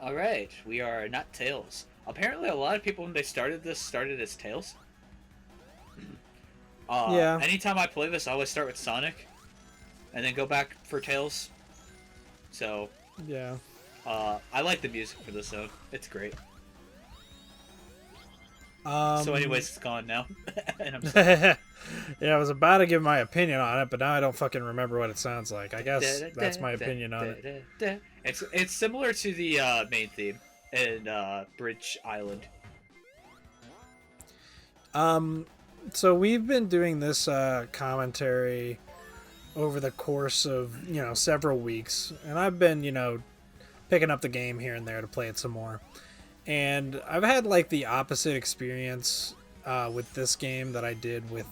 All right, we are not Tails. Apparently, a lot of people when they started this started as Tails. Yeah. Anytime I play this, I always start with Sonic, and then go back for Tails. So, Yeah. I like the music for this though. It's great. So, Um. anyways, it's gone now, and I'm sad. yeah, I was about to give my opinion on it, but now I don't fucking remember what it sounds like. I guess that's my opinion on it. It's similar to the main theme in Bridge Island. So we've been doing this commentary over the course of several weeks, and I've been picking up the game here and there to play it some more. And I've had like the opposite experience with this game that I did with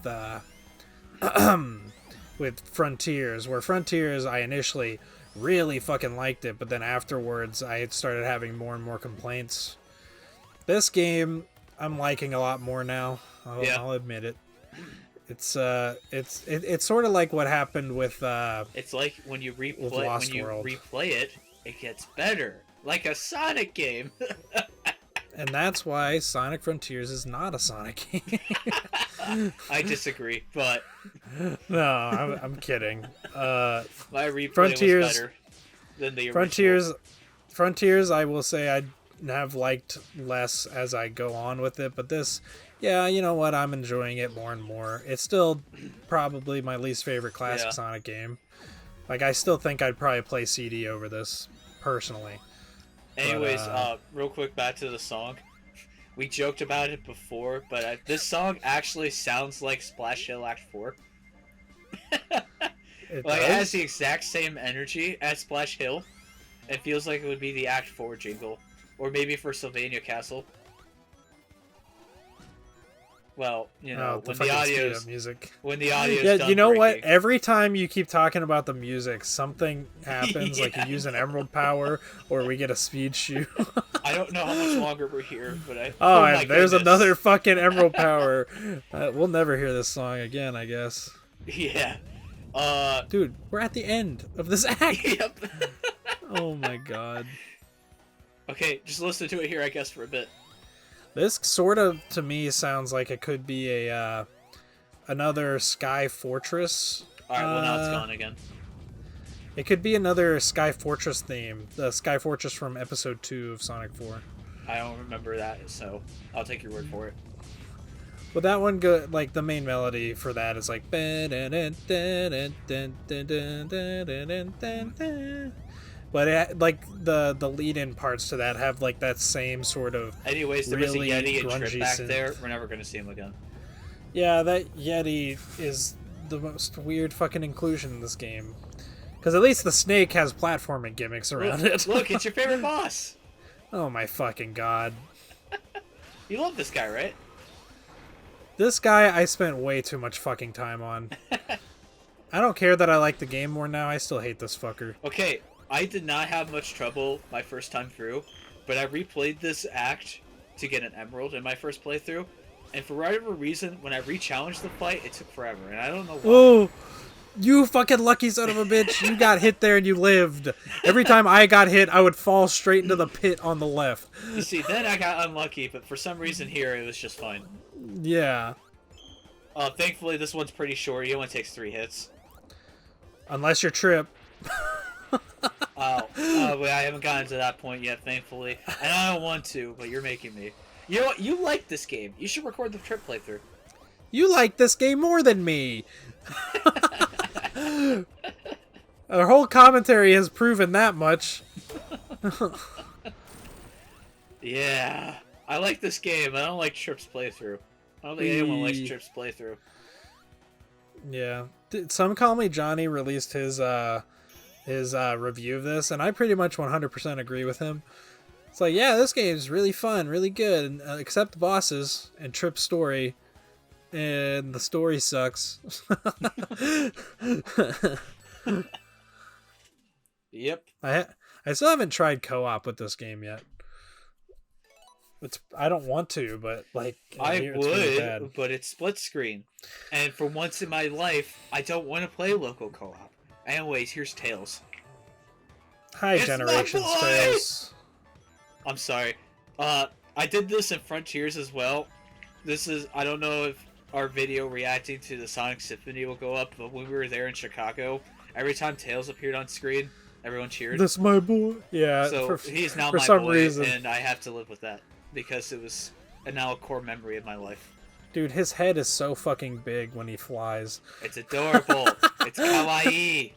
with Frontiers, where Frontiers I initially really fucking liked it, but then afterwards I had started having more and more complaints. This game I'm liking a lot more now. I'll admit it. It's sort of like what happened with it's like when you Lost World. replay it, it gets better, like a Sonic game. And that's why Sonic Frontiers is not a Sonic game. I disagree, but no, I'm kidding. My replay Frontiers, was better than the original. Frontiers, I will say I have liked less as I go on with it, but this, yeah, you know what? I'm enjoying it more and more. It's still probably my least favorite classic Sonic game. Like, I still think I'd probably play CD over this, personally. Anyways, real quick, back to the song. We joked about it before, but this song actually sounds like Splash Hill Act 4. It has the exact same energy as Splash Hill. It feels like it would be the Act 4 jingle. Or maybe for Sylvania Castle. Well, when the audio's music. When the audio's yeah, done you know breaking. what? Every time you keep talking about the music, something happens. Like you use an emerald power, or we get a speed shoe. I don't know how much longer we're here, but there's another fucking emerald power. We'll never hear this song again, I guess. Yeah. Dude, we're at the end of this act. Yep. Oh my god. Okay, just listen to it here, I guess, for a bit. This sort of, to me, sounds like it could be a another Sky Fortress. Alright, well now it's gone again. It could be another Sky Fortress theme. The Sky Fortress from Episode 2 of Sonic 4. I don't remember that, so I'll take your word for it. Well, that one, like, the main melody for that is like... But like the lead-in parts to that have like that same sort of. Anyways, there really was a Yeti and Trip back synth. there. We're never gonna see him again. Yeah, that Yeti is the most weird fucking inclusion in this game. Because at least the snake has platforming gimmicks around it. Look, it's your favorite boss. Oh my fucking god! You love this guy, right? This guy I spent way too much fucking time on. I don't care that I like the game more now. I still hate this fucker. Okay. I did not have much trouble my first time through, but I replayed this act to get an emerald in my first playthrough, and for whatever reason, when I re-challenged the fight, it took forever, and I don't know why. Oh, you fucking lucky son of a bitch. You got hit there and you lived. Every time I got hit, I would fall straight into the pit on the left. You see, then I got unlucky, but for some reason here, it was just fine. Yeah. Thankfully, this one's pretty short. It only takes 3 hits. Unless you're Trip. Wait, I haven't gotten to that point yet, thankfully. And I don't want to, but you're making me. You know what? You like this game. You should record the Trip playthrough. You like this game more than me. Our whole commentary has proven that much. Yeah. I like this game. I don't like Trip's playthrough. I don't think anyone likes Trip's playthrough. Yeah. Some Call Me Johnny released his review of this, and I pretty much 100% agree with him. It's like, yeah, this game is really fun, really good, and, except the bosses and Trip's story, and the story sucks. Yep. I still haven't tried co-op with this game yet. I don't want to, but like I would, but it's split screen, and for once in my life, I don't want to play local co-op. Anyways, here's Tails. Hi, It's Generations my boy! Tails. I'm sorry. I did this in Frontiers as well. I don't know if our video reacting to the Sonic Symphony will go up, but when we were there in Chicago, every time Tails appeared on screen, everyone cheered. This my boy. Yeah. So he's now for my some boy, reason. and I have to live with that because it was now a core memory of my life. Dude, his head is so fucking big when he flies. It's adorable. It's kawaii.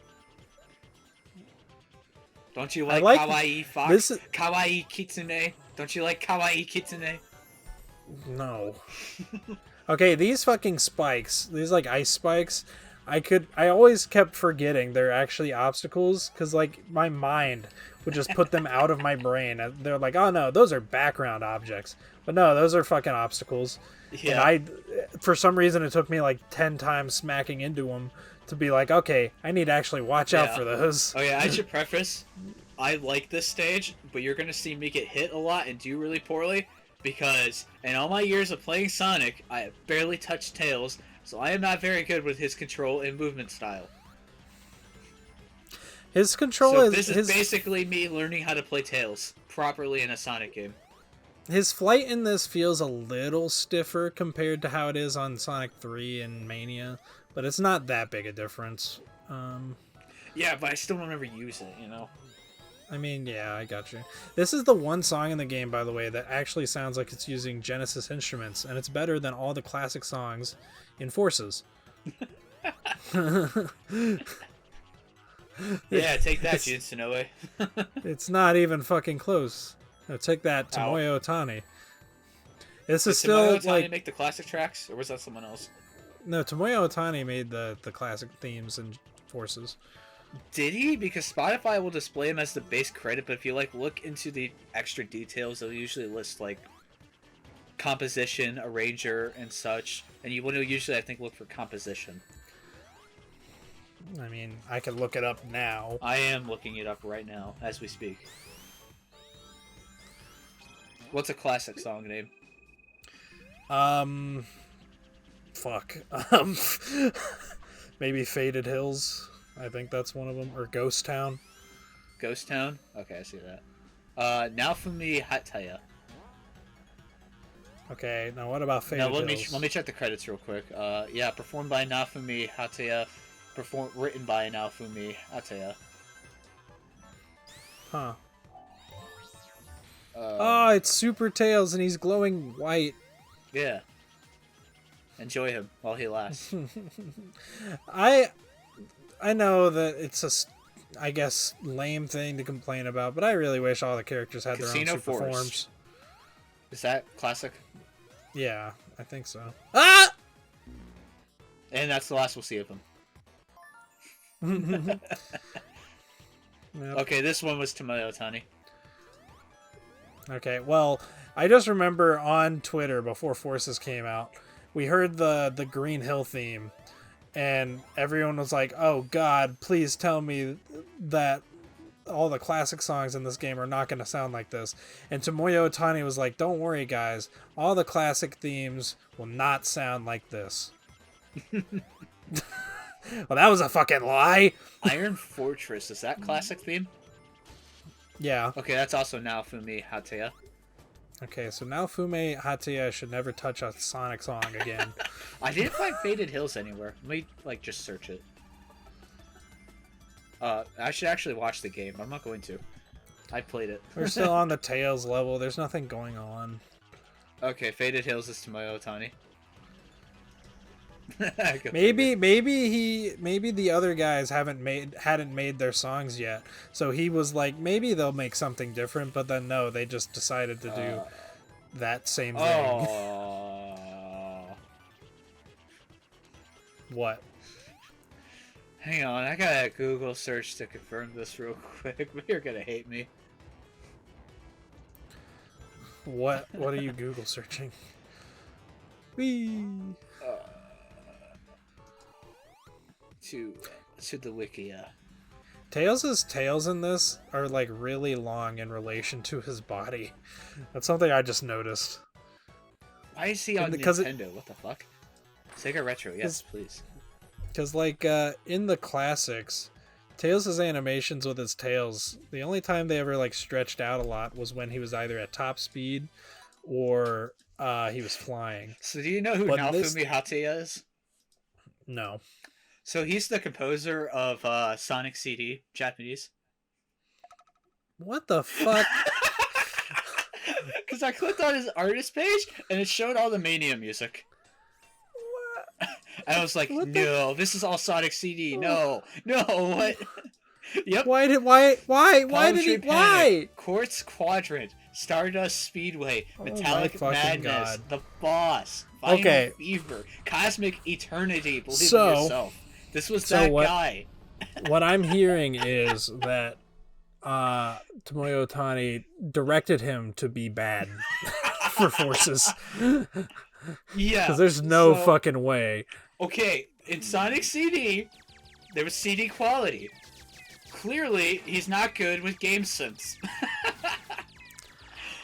Don't you like kawaii fox? Kawaii kitsune? Don't you like kawaii kitsune? No. Okay, these fucking spikes, these like ice spikes, I always kept forgetting they're actually obstacles because like my mind would just put them out of my brain. They're like, oh no, those are background objects. But no, those are fucking obstacles. Yeah. And for some reason, it took me like 10 times smacking into them to be like, okay, I need to actually watch out for those. Oh yeah, I should preface, I like this stage, but you're gonna see me get hit a lot and do really poorly because in all my years of playing Sonic, I have barely touched Tails, so I am not very good with his control and movement style. His control this is basically me learning how to play Tails properly in a Sonic game. His flight in this feels a little stiffer compared to how it is on Sonic 3 and Mania, but it's not that big a difference. Yeah, but I still don't ever use it, you know? I mean, yeah, I got you. This is the one song in the game, by the way, that actually sounds like it's using Genesis instruments, and it's better than all the classic songs in Forces. Yeah, take that, Jun Sonoe. It's not even fucking close. No, take that, Tomoyo Otani. This is still Tomoyo Otani like make the classic tracks, or was that someone else? No, Tomoyo Otani made the classic themes and Forces. Did he? Because Spotify will display him as the base credit, but if you like look into the extra details, they'll usually list like composition, arranger, and such. And you want to usually, I think, look for composition. I mean, I can look it up now. I am looking it up right now as we speak. What's a classic song name? Fuck. Maybe Faded Hills. I think that's one of them. Or Ghost Town. Ghost Town? Okay, I see that. Naofumi Hataya. Okay, now what about Faded Hills? Let me check the credits real quick. Yeah, performed by Naofumi Hataya. Written by Naofumi Hataya. Huh. Oh, it's Super Tails and he's glowing white. Yeah. Enjoy him while he lasts. I know that it's I guess, lame thing to complain about, but I really wish all the characters had their own super forms. Is that classic? Yeah, I think so. Ah! And that's the last we'll see of him. Yep. Okay, this one was Tomoyo Otani. Okay, well, I just remember on Twitter before Forces came out, we heard the Green Hill theme, and everyone was like, "Oh God, please tell me that all the classic songs in this game are not going to sound like this." And Tomoyo Otani was like, "Don't worry, guys, all the classic themes will not sound like this." Well, that was a fucking lie. Iron Fortress, is that classic theme? Yeah. Okay, that's also Naofumi Hataya. Okay, so now Fume Hataya should never touch a Sonic song again. I didn't find Faded Hills anywhere. Let me, just search it. I should actually watch the game. I'm not going to. I played it. We're still on the Tails level. There's nothing going on. Okay, Faded Hills is Tomoyo Otani. maybe the other guys hadn't made their songs yet, so he was like, maybe they'll make something different, but then no, they just decided to do that same thing. What? Hang on, I got a Google search to confirm this real quick, but you're gonna hate me. What are you Google searching? Whee! To the wiki. Tails' tails in this are like really long in relation to his body. That's something I just noticed. Why is he on Nintendo? What the fuck? Sega Retro, yes, please. Because like in the classics, Tails' animations with his tails, the only time they ever like stretched out a lot was when he was either at top speed or he was flying. So do you know who But in Naofumi Hateya is? No. So he's the composer of Sonic CD, Japanese. What the fuck? Because I clicked on his artist page and it showed all the Mania music. And I was like, no, this is all Sonic CD. No, what? Yep. Why did he Quartz Quadrant, Stardust Speedway, Metallic Madness, God. The Boss, Final Fever, Cosmic Eternity. Believe in yourself. This was that guy. What I'm hearing is that Tomoyo Otani directed him to be bad for Forces. Yeah. Because there's no fucking way. Okay, in Sonic CD, there was CD quality. Clearly, he's not good with game sense.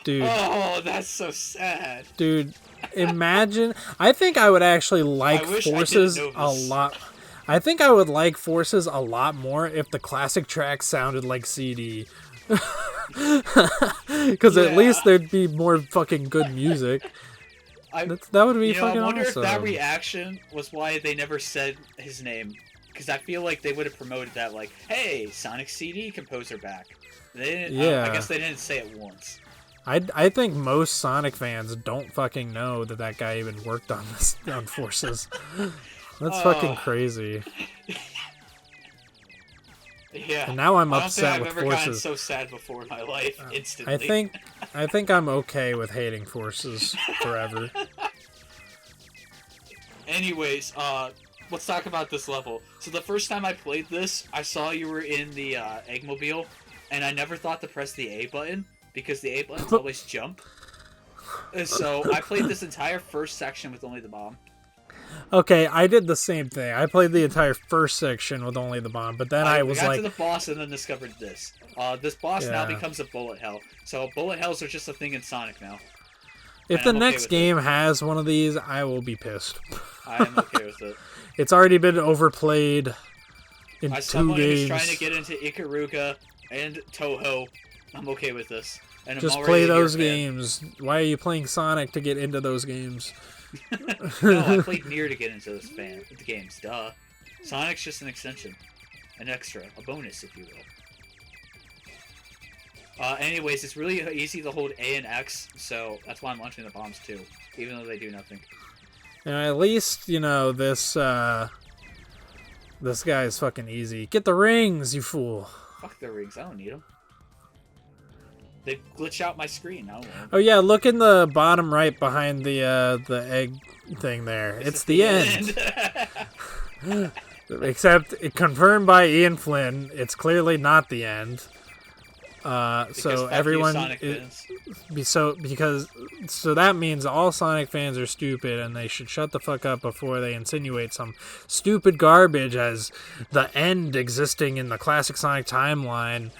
Dude. Oh, that's so sad. Dude, imagine. I think I would actually like Forces a lot. I think I would like Forces a lot more if the classic tracks sounded like CD. Because at least there'd be more fucking good music. That would be fucking awesome. I wonder if that reaction was why they never said his name. Because I feel like they would have promoted that, like, hey, Sonic CD composer back. They didn't. I guess they didn't say it once. I think most Sonic fans don't fucking know that guy even worked on Forces. That's fucking crazy. Yeah. And now I'm I upset with don't think I've ever gotten Forces. So sad before in my life, instantly. I think I'm okay with hating Forces forever. Anyways, let's talk about this level. So the first time I played this, I saw you were in the Eggmobile, and I never thought to press the A button, because the A buttons always jump. So I played this entire first section with only the bomb. Okay, I did the same thing. I played the entire first section with only the bomb, but then I was got to the boss and then discovered this. This boss now becomes a bullet hell. So bullet hells are just a thing in Sonic now. If the next game has one of these, I will be pissed. I am okay with it. It's already been overplayed in 2 games. Someone who's trying to get into Ikaruga and Toho, I'm okay with this. And just play those games. Why are you playing Sonic to get into those games? No, I played Nier to get into the games. Duh. Sonic's just an extension, an extra, a bonus, if you will. Anyways, it's really easy to hold A and X, so that's why I'm launching the bombs too, even though they do nothing. At least this guy is fucking easy. Get the rings, you fool. Fuck the rings. I don't need them. They glitch out my screen. I don't want them. Oh yeah, look in the bottom right behind the egg thing there. It's the end. Except confirmed by Ian Flynn, it's clearly not the end. So everyone so that means all Sonic fans are stupid and they should shut the fuck up before they insinuate some stupid garbage as the end existing in the classic Sonic timeline.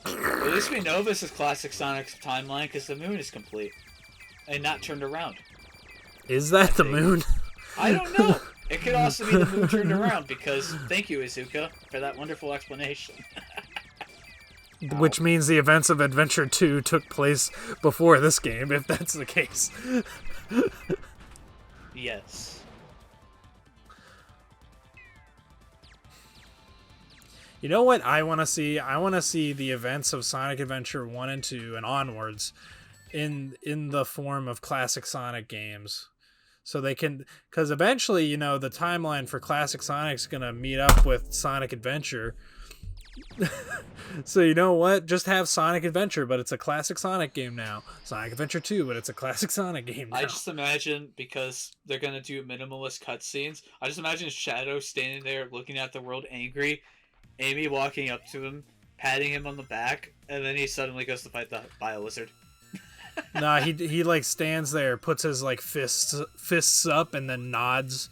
At least we know this is classic Sonic's timeline because the moon is complete and not turned around. Is that the moon? I don't know. It could also be the moon turned around because thank you, Izuka, for that wonderful explanation. Which means the events of Adventure 2 took place before this game, if that's the case. Yes. You know what I want to see? I want to see the events of Sonic Adventure 1 and 2 and onwards in the form of classic Sonic games. So they can... Because eventually, the timeline for classic Sonic's going to meet up with Sonic Adventure. So you know what? Just have Sonic Adventure, but it's a classic Sonic game now. Sonic Adventure 2, but it's a classic Sonic game now. I just imagine, because they're going to do minimalist cutscenes, I just imagine Shadow standing there looking at the world angry, Amy walking up to him, patting him on the back, and then he suddenly goes to fight the Bio-Lizard. Nah, he like stands there, puts his like fists up, and then nods,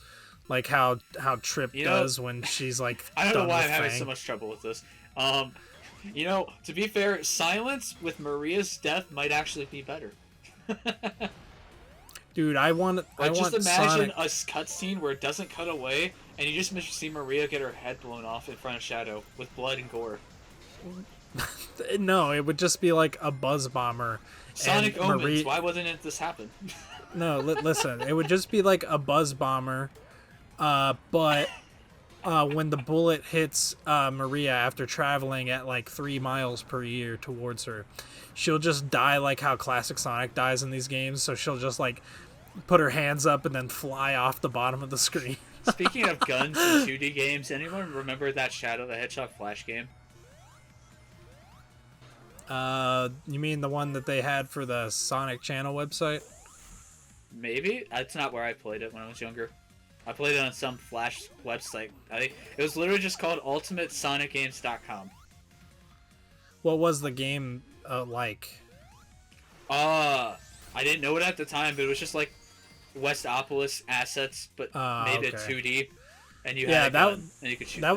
like how Trip does when she's like. I don't know why I'm having so much trouble with this. To be fair, silence with Maria's death might actually be better. Dude, I want just imagine Sonic... a cutscene where it doesn't cut away, and you just see Maria get her head blown off in front of Shadow with blood and gore. No, it would just be like a buzz bomber. Sonic Omens. Why wouldn't this happen? No, listen. It would just be like a buzz bomber, but when the bullet hits Maria after traveling at like 3 miles per year towards her, she'll just die like how classic Sonic dies in these games. So she'll just like put her hands up and then fly off the bottom of the screen. Speaking of guns in 2D games, anyone remember that Shadow the Hedgehog Flash game? You mean the one that they had for the Sonic Channel website? Maybe. That's not where I played it when I was younger. I played it on some Flash website. I think it was literally just called UltimateSonicGames.com. What was the game like? I didn't know it at the time, but it was just like Westopolis assets, but made it 2D, and you had a gun, and you could shoot. That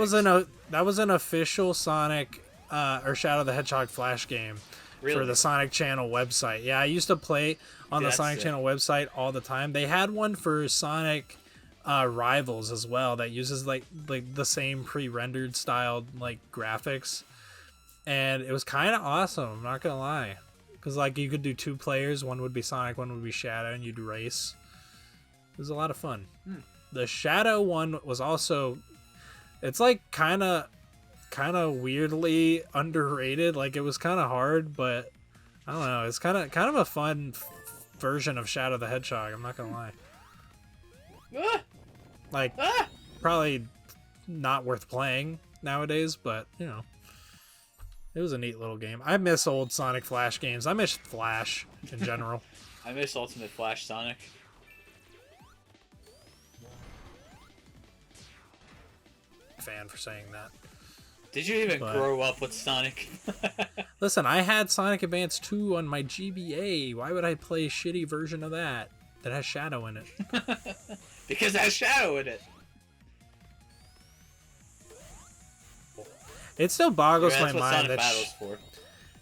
was an official Sonic or Shadow the Hedgehog Flash game for the Sonic Channel website. Yeah, I used to play on the Sonic Channel website all the time. They had one for Sonic Rivals as well that uses like the same pre-rendered styled like graphics, and it was kind of awesome. I'm not gonna lie, because like you could do 2 players. One would be Sonic, one would be Shadow, and you'd race. It was a lot of fun. The Shadow one was also, it's like kind of weirdly underrated. Like it was kind of hard, but I don't know. It's kind of a fun version of Shadow the Hedgehog. I'm not gonna lie. Like probably not worth playing nowadays, but you know, it was a neat little game. I miss old Sonic Flash games. I miss Flash in general. I miss Ultimate Flash Sonic. Fan for saying that. Did you even grow up with Sonic? Listen, I had Sonic Advance 2 on my GBA. Why would I play a shitty version of that has Shadow in it? Because it has Shadow in it. It still boggles my mind that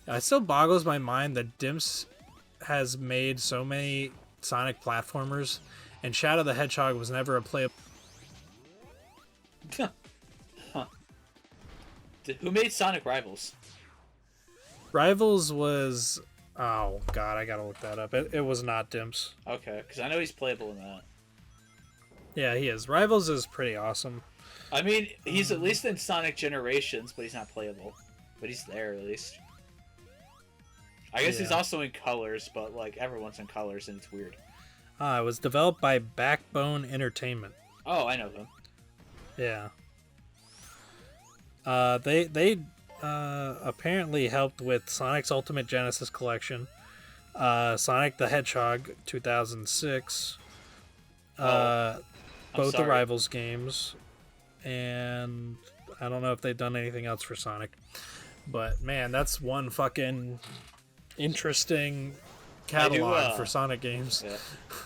it still boggles my mind that Dimps has made so many Sonic platformers, and Shadow the Hedgehog was never a playable. Huh. Who made Sonic Rivals? Rivals was... Oh, God, I gotta look that up. It was not Dimps. Okay, because I know he's playable in that. Yeah, he is. Rivals is pretty awesome. I mean, he's at least in Sonic Generations, but he's not playable. But he's there, at least. I guess he's also in Colors, but, like, everyone's in Colors, and it's weird. It was developed by Backbone Entertainment. Oh, I know them. Yeah. They apparently helped with Sonic's Ultimate Genesis Collection, Sonic the Hedgehog 2006, both the Rivals games, and I don't know if they've done anything else for Sonic. But man, that's one fucking interesting catalog for Sonic games. Yeah.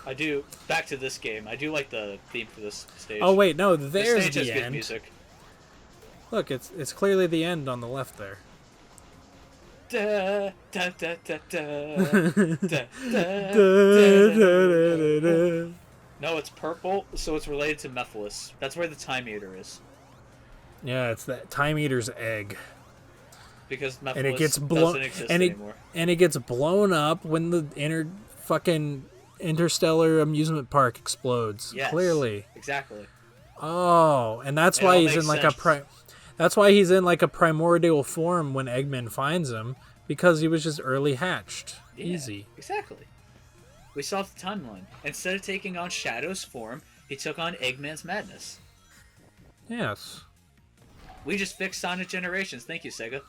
I do. Back to this game. I do like the theme for this stage. Oh wait, no, there's the stage has the good end. Music. Look, it's clearly the end on the left there. Da, da, da, da, da, No, it's purple, so it's related to Mephiles. That's where the Time Eater is. Yeah, it's that Time Eater's egg. Because Mephiles and it gets blown, doesn't exist anymore. And it gets blown up when the fucking interstellar amusement park explodes. Yes, clearly. Exactly. Oh, and that's why he's in like that's why he's in like a primordial form when Eggman finds him, because he was just early hatched. Yeah, easy. Exactly. We solved the timeline. Instead of taking on Shadow's form, he took on Eggman's madness. Yes. We just fixed Sonic Generations. Thank you, Sega.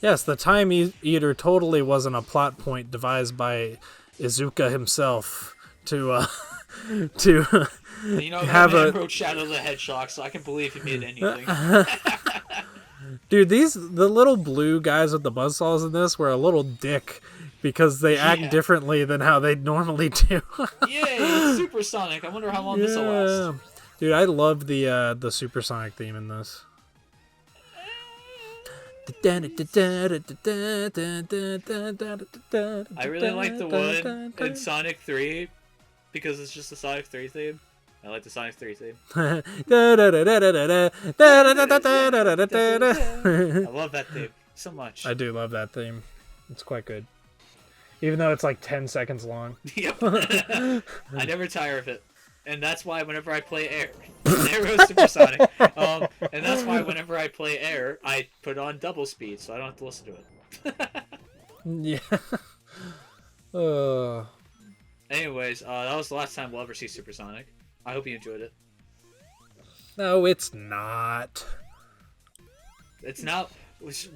Yes, the Time Eater totally wasn't a plot point devised by Izuka himself to you know, that man wrote Shadow the Hedgehog, so I can believe he made anything. Dude, the little blue guys with the buzzsaws in this were a little dick because they act differently than how they normally do. Yay, Supersonic. I wonder how long this will last. Dude, I love the Supersonic theme in this. I really like the one in Sonic 3 because it's just a Sonic 3 theme. I like the Sonic 3 theme. I I love that theme so much. do love that theme. It's quite good. Even though it's like 10 seconds long. Yep. I never tire of it. And that's why whenever I play Air, Air Supersonic, and that's why whenever I play Air, I put on double speed so I don't have to listen to it. Yeah. Anyways, that was the last time we'll ever see Supersonic. I hope you enjoyed it. No, it's not. It's not.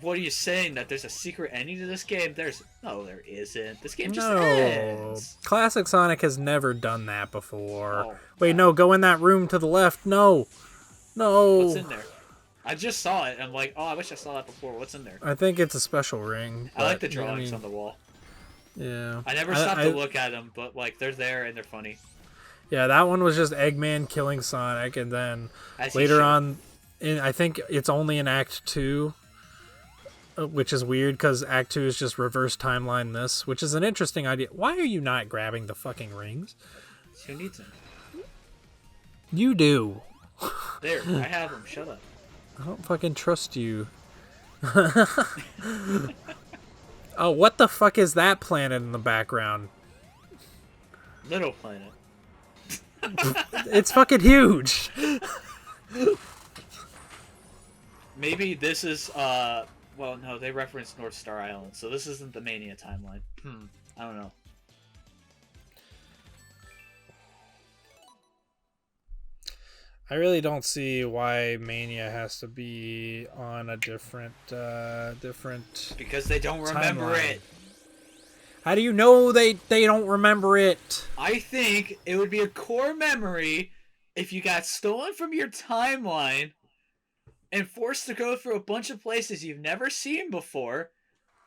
What are you saying? That there's a secret ending to this game? No, there isn't. This game just ends. Classic Sonic has never done that before. Oh, wait, no, go in that room to the left. No. What's in there? I just saw it. I'm like, oh, I wish I saw that before. What's in there? I think it's a special ring. I like the drawings on the wall. Yeah. I never stopped to look at them, but like they're there and they're funny. Yeah, that one was just Eggman killing Sonic, and then later on, I think it's only in Act 2, which is weird because Act 2 is just reverse timeline this, which is an interesting idea. Why are you not grabbing the fucking rings? Who needs them? You do. There, I have them. Shut up. I don't fucking trust you. Oh, what the fuck is that planet in the background? Little Planet. It's fucking huge. Maybe this is, well, no, they referenced North Star Island, so this isn't the Mania timeline. I don't know. I really don't see why Mania has to be on a different Because they don't remember timeline. it. How do you know they don't remember it? I think it would be a core memory if you got stolen from your timeline and forced to go through a bunch of places you've never seen before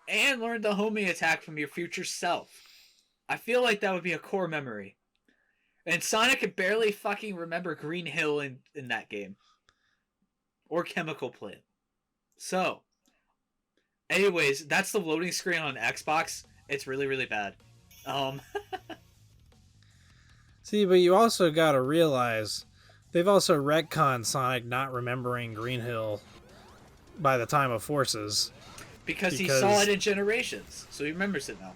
and learn the homing attack from your future self. I feel like that would be a core memory. And Sonic could barely fucking remember Green Hill in that game. Or Chemical Plant. So, anyways, that's the loading screen on Xbox. It's really, really bad. See, but you also gotta realize they've also retconned Sonic not remembering Green Hill by the time of Forces. Because he saw it in Generations, so he remembers it now.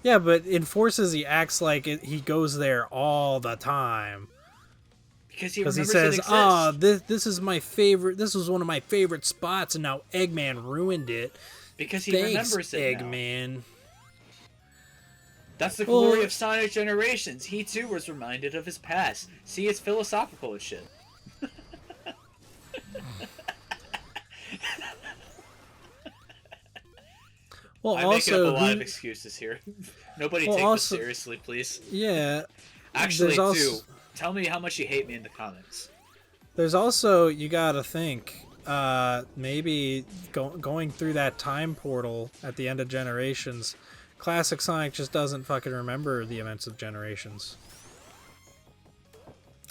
Yeah, but in Forces he acts like he goes there all the time. Because he remembers says, it exists. "Oh, this is my favorite. This was one of my favorite spots, and now Eggman ruined it." Because he Thanks, remembers it Eggman. now. That's the glory of Sonic Generations. He too was reminded of his past. See, it's philosophical and shit. Well, I'm making up a lot of excuses here. Nobody take this seriously, please. Yeah. Actually, tell me how much you hate me in the comments. There's also, you gotta think, maybe going through that time portal at the end of Generations, Classic Sonic just doesn't fucking remember the events of Generations.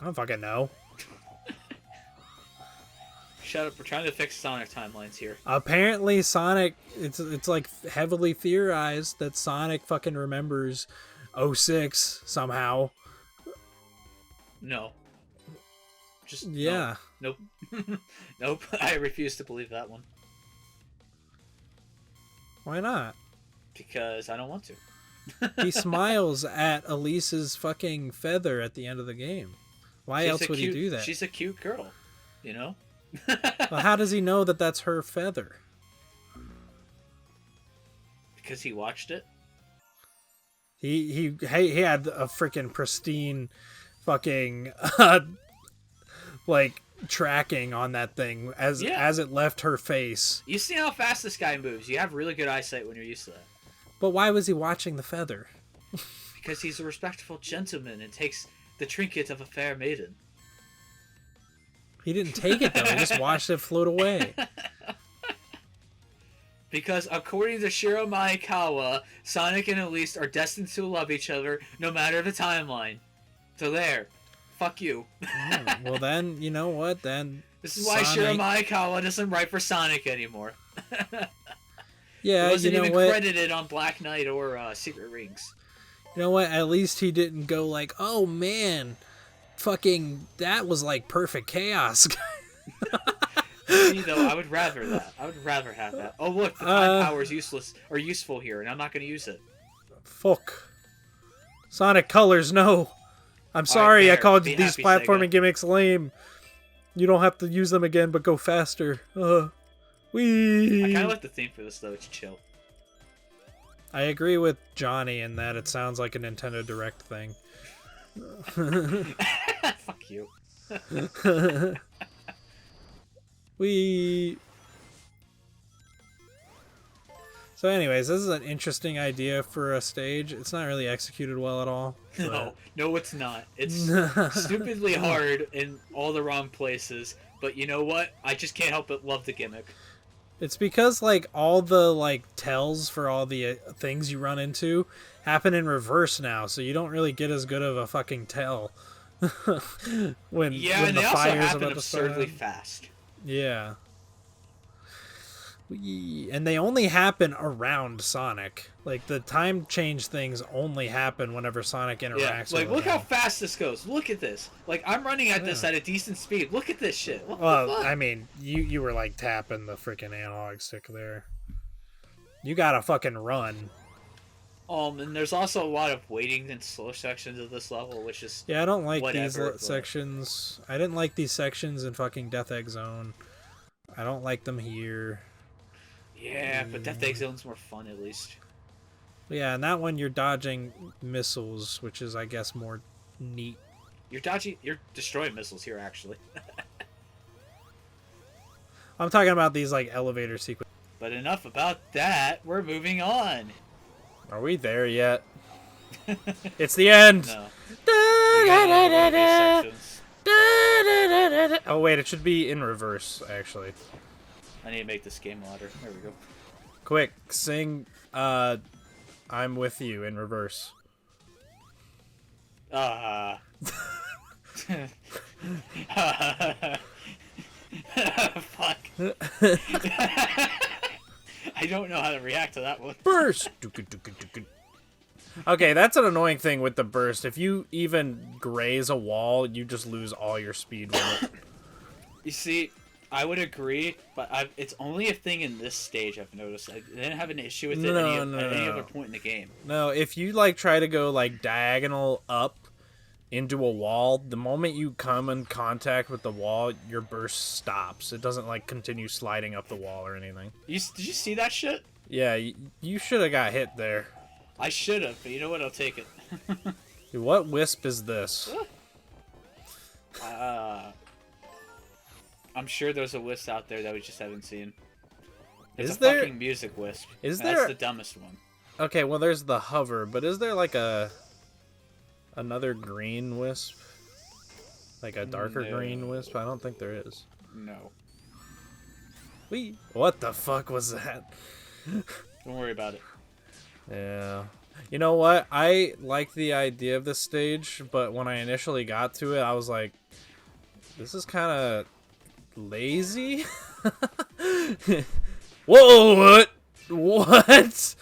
I don't fucking know. Shut up, we're trying to fix Sonic timelines here. Apparently Sonic, it's like heavily theorized that Sonic fucking remembers 06 somehow. No. Just yeah. No. Nope. Nope. I refuse to believe that one. Why not? Because I don't want to. He smiles at Elise's fucking feather at the end of the game. Why else would he do that? She's a cute girl, you know? Well, how does he know that that's her feather? Because he watched it? He had a freaking pristine fucking like tracking on that thing as it left her face. You see how fast this guy moves. You have really good eyesight when you're used to that. But why was he watching the feather? Because he's a respectful gentleman and takes the trinket of a fair maiden. He didn't take it though, he just watched it float away. Because according to Shiro Maekawa, Sonic and Elise are destined to love each other no matter the timeline. So there. Fuck you. Well then, you know what, then... This is why Shiro Maekawa doesn't write for Sonic anymore. Yeah, he wasn't you know even what? credited on Black Knight or Secret Rings. You know what, at least he didn't go like, oh man... fucking, that was like perfect chaos. See, though, I would rather that. I would rather have that. Oh, look, the time power is useless or useful here, and I'm not going to use it. Fuck. Sonic Colors, no. I'm sorry, there. I called Be these happy, platforming Sega. gimmicks lame. You don't have to use them again, but go faster. Wee. I kind of like the theme for this, though. It's chill. I agree with Johnny in that it sounds like a Nintendo Direct thing. Fuck you. Wee. So anyways, this is an interesting idea for a stage. It's not really executed well at all. No, it's not. It's stupidly hard in all the wrong places. But you know what? I just can't help but love the gimmick. It's because, like, all the, like, tells for all the things you run into happen in reverse now, so you don't really get as good of a fucking tell. when and the they also fire's happen about to absurdly start. fast. Yeah. And they only happen around Sonic. Like, the time change things only happen whenever Sonic interacts with look them. how fast this goes. Look at this. Like, I'm running at this at a decent speed. Look at this shit. What the fuck? I mean, you were, like, tapping the freaking analog stick there. You gotta fucking run. And there's also a lot of waiting and slow sections of this level, which is Yeah, I don't like whatever, these sections. I didn't like these sections in fucking Death Egg Zone. I don't like them here. Yeah, but Death Egg Zone's more fun, at least. Yeah, and that one you're dodging missiles, which is, I guess, more neat. You're destroying missiles here, actually. I'm talking about these, like, elevator sequences. But enough about that. We're moving on. Are we there yet? It's the end! No. We gotta override these sections. Oh, wait, it should be in reverse, actually. I need to make this game louder. There we go. Quick, sing, I'm with you in reverse. Fuck. I don't know how to react to that one. Burst! Okay, that's an annoying thing with the burst. If you even graze a wall, you just lose all your speed with it. You see, I would agree, but it's only a thing in this stage I've noticed. I didn't have an issue with it at any other point in the game. No, if you, like, try to go, like, diagonal up into a wall, the moment you come in contact with the wall, your burst stops. It doesn't, like, continue sliding up the wall or anything. Did you see that shit? Yeah, you should have got hit there. I should have, but you know what? I'll take it. Dude, what wisp is this? I'm sure there's a wisp out there that we just haven't seen. It's Is a there? fucking music wisp. Is That's there? the dumbest one. Okay, well, there's the hover, but is there, like, another green wisp? Like a darker green wisp? I don't think there is. No. Whee! What the fuck was that? Don't worry about it. Yeah. You know what? I like the idea of this stage, but when I initially got to it, I was like, this is kind of lazy. Whoa, what? What?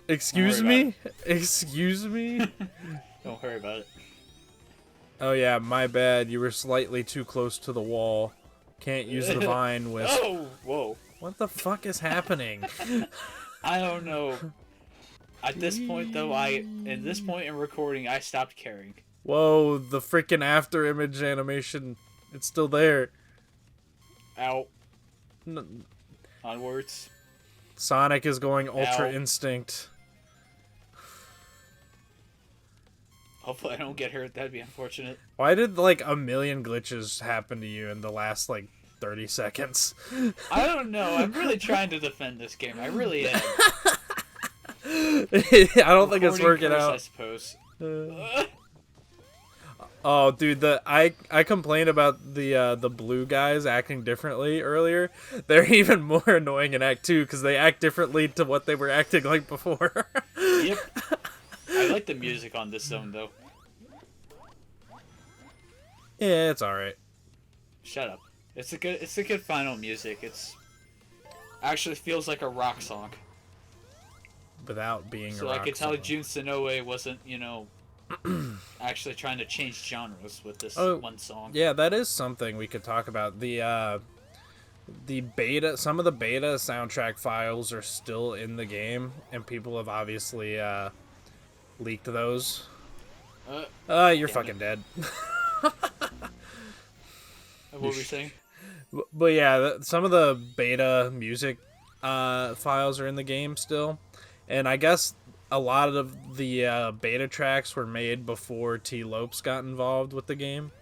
Excuse me? Excuse me? Don't worry about it. Oh yeah, my bad. You were slightly too close to the wall. Can't use the vine wisp. Oh, whoa. What the fuck is happening? I don't know. At this point, though, in this point in recording, I stopped caring. Whoa, the freaking after image animation. It's still there. Ow. Onwards. Sonic is going Ultra Ow. Instinct. Hopefully I don't get hurt. That'd be unfortunate. Why did, like, a million glitches happen to you in the last, like, 30 seconds? I don't know. I'm really trying to defend this game. I really am. I don't think it's working curse, out. I suppose. Oh, dude, I complained about the blue guys acting differently earlier. They're even more annoying in Act 2 because they act differently to what they were acting like before. Yep. I like the music on this zone, though. Yeah, it's alright. Shut up. It's a good final music. It's actually feels like a rock song. Without being So a rock I could tell song. Jun Sonoe wasn't, actually trying to change genres with this Oh, one song. yeah, that is something we could talk about. The beta, some of the beta soundtrack files are still in the game, and people have obviously leaked those. You're fucking dead. What were we saying? But yeah, some of the beta music files are in the game still, and I guess a lot of the beta tracks were made before T. Lopes got involved with the game,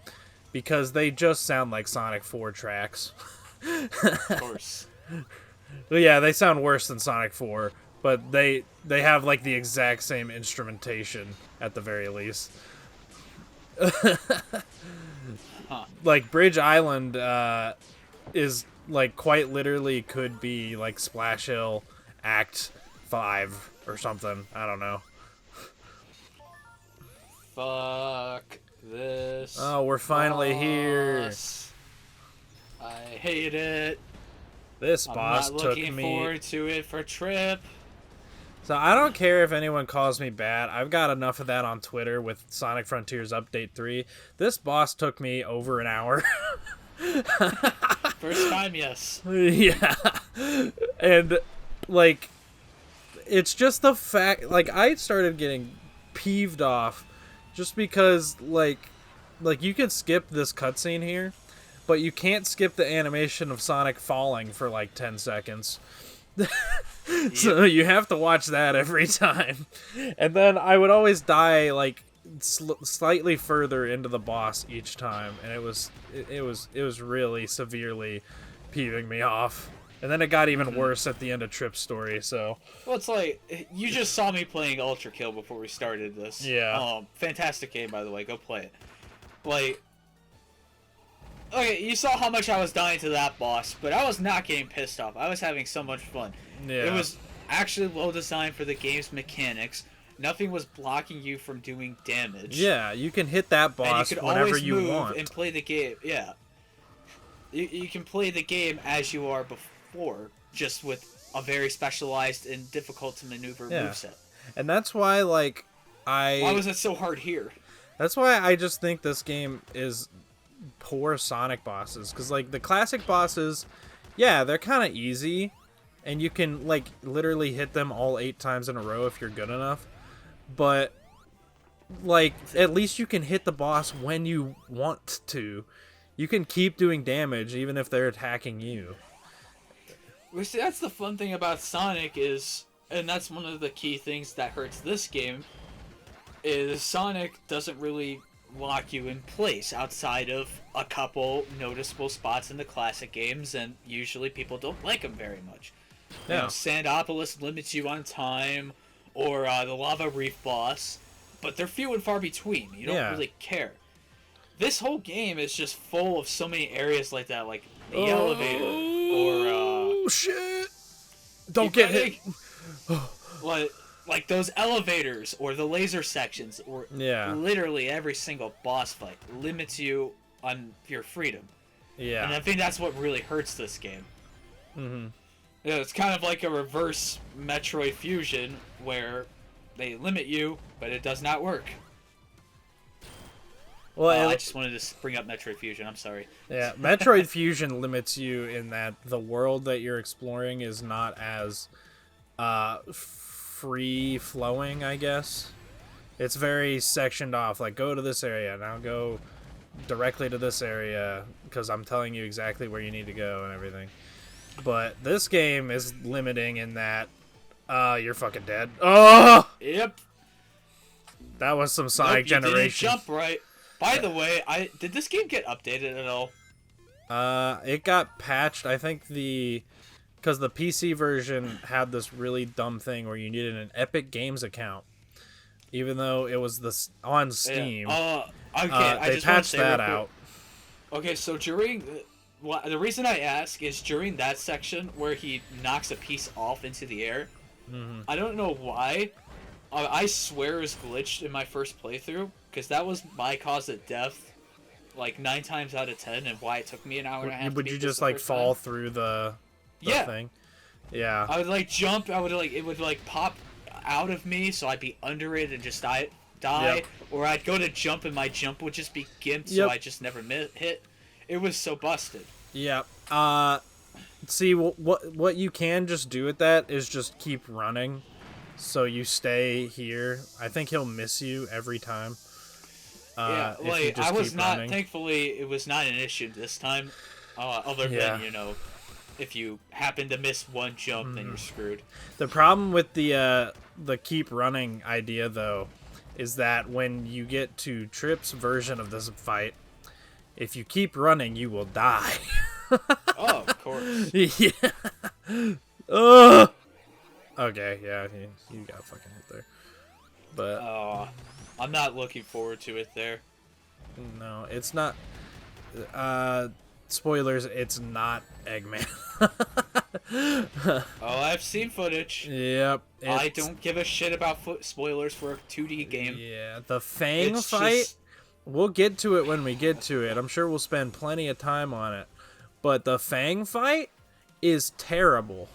because they just sound like Sonic 4 tracks. Of course. Well, yeah, they sound worse than Sonic 4, but they have like the exact same instrumentation at the very least. Huh. Like Bridge Island is like quite literally could be like Splash Hill Act 5 or something. I don't know. Fuck this. Oh, we're finally here. I hate it. This boss I'm not took looking me. forward to it for trip. So I don't care if anyone calls me bad. I've got enough of that on Twitter with Sonic Frontiers Update 3. This boss took me over an hour. First time, yes. Yeah. And, like, it's just the fact, like, I started getting peeved off just because, like you can skip this cutscene here, but you can't skip the animation of Sonic falling for, like, 10 seconds. So you have to watch that every time. And then I would always die, like, slightly further into the boss each time, and it was really severely peeving me off. And then it got even worse at the end of Trip's story. So Well, it's like you just saw me playing Ultra Kill before we started this. Yeah. Fantastic game, by the way. Go play it. Like, okay, you saw how much I was dying to that boss, but I was not getting pissed off. I was having so much fun. yeah, It was actually well designed for the game's mechanics. Nothing was blocking you from doing damage. yeah, you can hit that And boss you could whenever always you move want. and play the game. Yeah. You can play the game as you are before, just with a very specialized and difficult to maneuver Yeah. moveset. And that's why, like, Why was it so hard here? That's why I just think this game is poor Sonic bosses. Because, like, the classic bosses, yeah, they're kind of easy. And you can, like, literally hit them all 8 times in a row if you're good enough. But, like, at least you can hit the boss when you want to. You can keep doing damage even if they're attacking you. Well, see, that's the fun thing about Sonic is, and that's one of the key things that hurts this game, is Sonic doesn't really lock you in place outside of a couple noticeable spots in the classic games, and usually people don't like them very much. You know, Sandopolis limits you on time, or the Lava Reef boss, but they're few and far between. You don't really care. This whole game is just full of so many areas like that, like the elevator, or Oh shit! Don't get hit. like those elevators, or the laser sections, or literally every single boss fight limits you on your freedom. Yeah. And I think that's what really hurts this game. Mm-hmm. Yeah, it's kind of like a reverse Metroid Fusion, where they limit you, but it does not work. Well, I just wanted to bring up Metroid Fusion. I'm sorry. Yeah, Metroid Fusion limits you in that the world that you're exploring is not as free flowing, I guess. It's very sectioned off. Like, go to this area, now go directly to this area, because I'm telling you exactly where you need to go and everything. But this game is limiting in that you're fucking dead. Oh! Yep. That was some Sonic Generation. You didn't jump right. By the way, did this game get updated at all? It got patched. I think because the PC version had this really dumb thing where you needed an Epic Games account, even though it was on Steam. Yeah. Okay, they patched that out. Okay, so during the reason I ask is during that section where he knocks a piece off into the air. Mm-hmm. I don't know why. I swear it was glitched in my first playthrough, because that was my cause of death, like 9 times out of 10, and why it took me an hour and a half. Would you just like fall through the thing? Yeah. I would like jump. It would like pop out of me, so I'd be under it and just die die, Yep. or I'd go to jump and my jump would just be gimped, so Yep. I just never hit. It was so busted. Yeah. See, what you can just do with that is just keep running, so you stay here. I think he'll miss you every time. Yeah, If you like, just I was keep not, running. thankfully, it was not an issue this time, other Yeah. than, you know, if you happen to miss one jump, then you're screwed. The problem with the keep running idea, though, is that when you get to Trip's version of this fight, if you keep running, you will die. Oh, of course. Yeah. Ugh. Okay, yeah, you got fucking hit there. But I'm not looking forward to it there. no, it's not. Spoilers, it's not Eggman. Oh, I've seen footage. Yep. I don't give a shit about spoilers for a 2D game. Yeah, the Fang It's fight. just- We'll get to it when we get to it. I'm sure we'll spend plenty of time on it. But the Fang fight is terrible.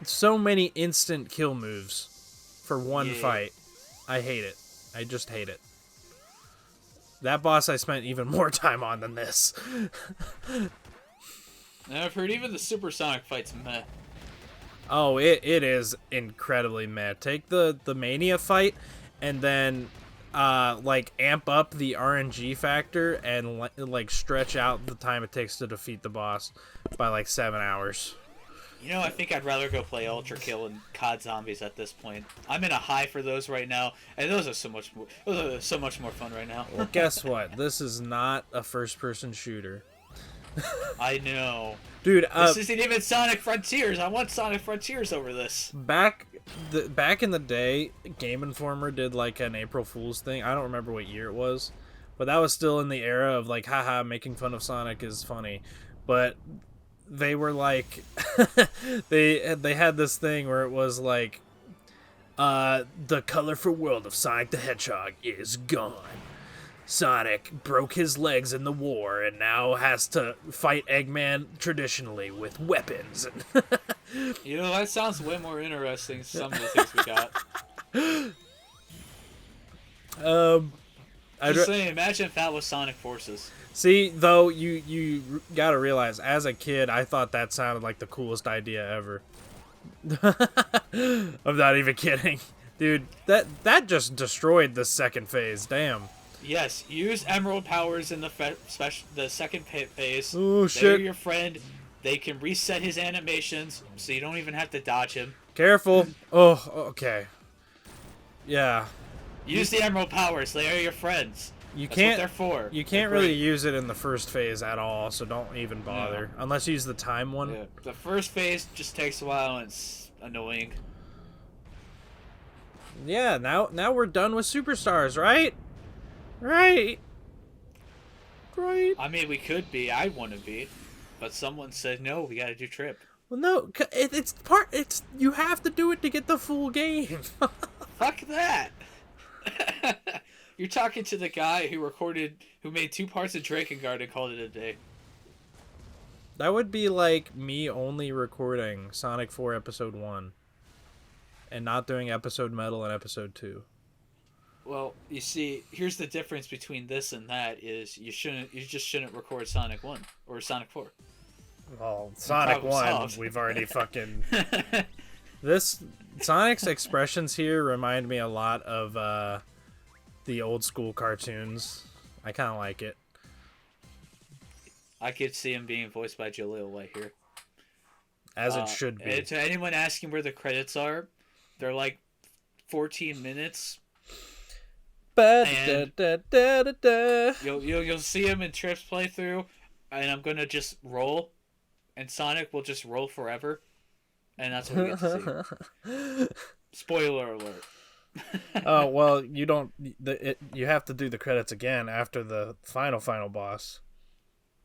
So many instant kill moves for one fight. I hate it. I just hate it. That boss I spent even more time on than this. And I've heard even the supersonic fights meh. Oh, it is incredibly meh. Take the Mania fight and then like amp up the RNG factor and like stretch out the time it takes to defeat the boss by like 7 hours. You know, I think I'd rather go play Ultra Kill and COD Zombies at this point. I'm in a high for those right now, and those are so much more fun right now. Well, guess what? This is not a first-person shooter. I know. Dude, This isn't even Sonic Frontiers. I want Sonic Frontiers over this. back in the day, Game Informer did like an April Fool's thing. I don't remember what year it was, but that was still in the era of like, haha, making fun of Sonic is funny. But they were like, they had this thing where it was like, the colorful world of Sonic the Hedgehog is gone. Sonic broke his legs in the war and now has to fight Eggman traditionally with weapons. You know, that sounds way more interesting than some of the things we got. Just saying, imagine if that was Sonic Forces. See, though, you gotta realize, as a kid, I thought that sounded like the coolest idea ever. I'm not even kidding. Dude, that just destroyed the second phase, damn. Yes, use Emerald powers in the second phase. Oh, They're shit. your friend. They can reset his animations, so you don't even have to dodge him. Careful. Oh, okay. Yeah. Use the Emerald powers. They are your friends. You That's can't. what they're for. You They're can't really great. use it in the first phase at all, so don't even bother. Unless you use the time one. Yeah. The first phase just takes a while and it's annoying. Yeah, now we're done with Superstars, right? Right. I mean, we could be. I want to be. But someone said, no, we gotta do Trip. Well, no, it's you have to do it to get the full game. Fuck that! You're talking to the guy who made 2 parts of Drakengard and called it a day. That would be like me only recording Sonic 4 Episode 1 and not doing Episode Metal and Episode 2. Well, you see, here's the difference between this and that is you just shouldn't record Sonic 1 or Sonic 4. Well, Sonic 1, solved. we've already fucking... Sonic's expressions here remind me a lot of the old school cartoons. I kind of like it. I could see him being voiced by Jaleel White here. As it should be. And to anyone asking where the credits are, they're like 14 minutes. And you'll see him in Trip's playthrough, and I'm gonna just roll, and Sonic will just roll forever, and that's what we get to see. Spoiler alert. Oh, well, you don't... you have to do the credits again after the final boss.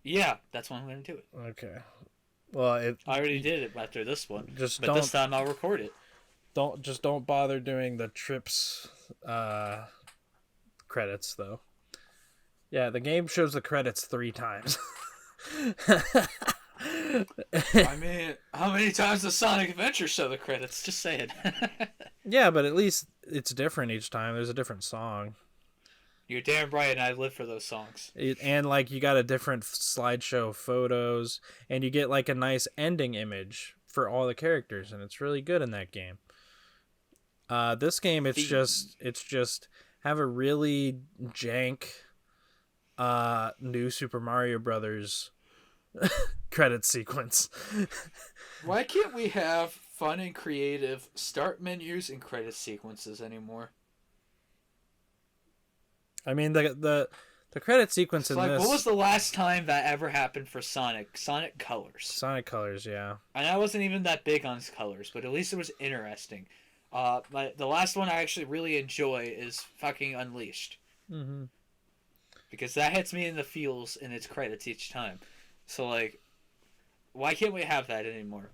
Yeah, that's when I'm gonna do it. Okay. Well, I already did it after this one, Just but this time I'll record it. don't bother doing the Trips credits, though. Yeah, the game shows the credits 3 times. I mean, how many times does Sonic Adventure show the credits? Just saying. Yeah, but at least it's different each time. There's a different song. You're damn right, and I live for those songs. And like you got a different slideshow of photos, and you get like a nice ending image for all the characters, and it's really good in that game. This game, it's just have a really jank new Super Mario Brothers credit sequence. Why can't we have fun and creative start menus and credit sequences anymore? I mean, the credit sequence in Like, this. what was the last time that ever happened for Sonic? Sonic Colors. Sonic Colors, yeah. And I wasn't even that big on Colors, but at least it was interesting. The last one I actually really enjoy is fucking Unleashed. Mm-hmm. Because that hits me in the feels in its credits each time. So, like, why can't we have that anymore?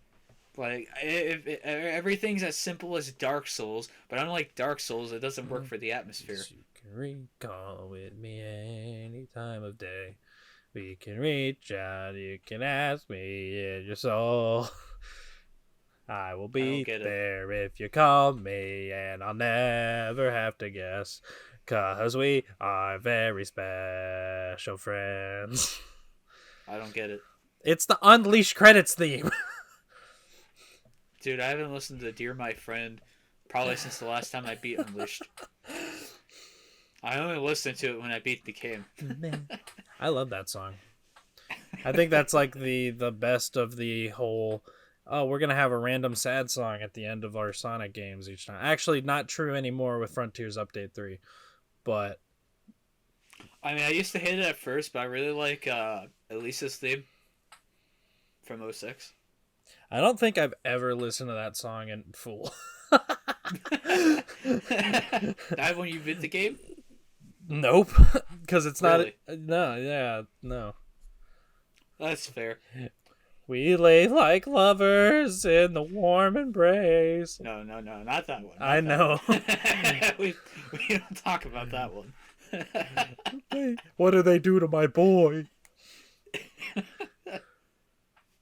Like, if everything's as simple as Dark Souls, but unlike Dark Souls, it doesn't work for the atmosphere. You can recall with me any time of day. We can reach out, you can ask me in your soul. I will be there if you call me, and I'll never have to guess. 'Cause we are very special friends. I don't get it. It's the Unleashed credits theme. Dude, I haven't listened to Dear My Friend probably since the last time I beat Unleashed. I only listened to it when I beat the game. I love that song. I think that's like the best of the whole, oh, we're going to have a random sad song at the end of our Sonic games each time. Actually, not true anymore with Frontiers Update 3. But I mean, I used to hate it at first, but I really like Elisa's theme from 06. I don't think I've ever listened to that song in full. Not when you beat the game? Nope. Because it's Really? No. That's fair. We lay like lovers in the warm embrace. No, not that one. I know. we don't talk about that one. What do they do to my boy?